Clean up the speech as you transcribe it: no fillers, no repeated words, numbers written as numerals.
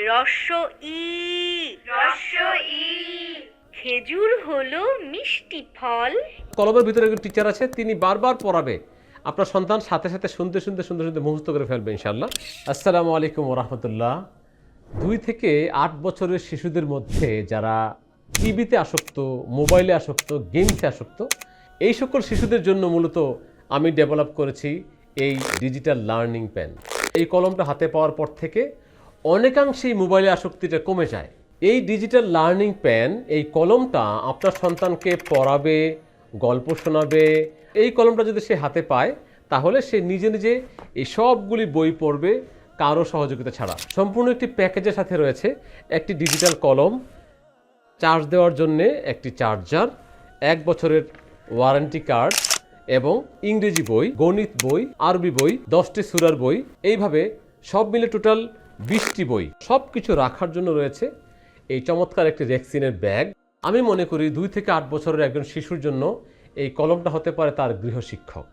রস্য ই। রস্য ই। খেজুর হলো মিষ্টি ফল। কলমের ভিতরে একজন টিচার আছে, তিনি বারবার পড়াবে, আপনার সন্তান সাথে সাথে শুনতে শুনতে শুনতে শুনতে মুখস্থ করে ফেলবে ইনশাআল্লাহ। আসসালামু আলাইকুম ওয়া রাহমাতুল্লাহ। 2 থেকে 8 বছরের শিশুদের মধ্যে যারা টিভিতে আসক্ত, মোবাইলে আসক্ত, গেমসে আসক্ত, এই সকল শিশুদের জন্য মূলত আমি ডেভেলপ করেছি এই ডিজিটাল লার্নিং পেন। এই কলমটা হাতে পাওয়ার পর থেকে অনেকাংশেই মোবাইলে আসক্তিটা কমে যায়। এই ডিজিটাল লার্নিং পেন, এই কলমটা আপনার সন্তানকে পড়াবে, গল্প শোনাবে। এই কলমটা যদি সে হাতে পায় তাহলে সে নিজে নিজে এই সবগুলি বই পড়বে কারো সহযোগিতা ছাড়া। সম্পূর্ণ একটি প্যাকেজের সাথে রয়েছে একটি ডিজিটাল কলম, চার্জ দেওয়ার জন্যে একটি চার্জার, 1 বছরের ওয়ারেন্টি কার্ড এবং ইংরেজি বই, গণিত বই, আরবি বই, 10টি সূরার বই, এইভাবে সব মিলে টোটাল 20টি বই। সব কিছু রাখার জন্য রয়েছে এই চমৎকার একটি রেক্সিনের ব্যাগ। আমি মনে করি 2 থেকে 8 বছরের একজন শিশুর জন্য এই কলমটা হতে পারে তার গৃহশিক্ষক।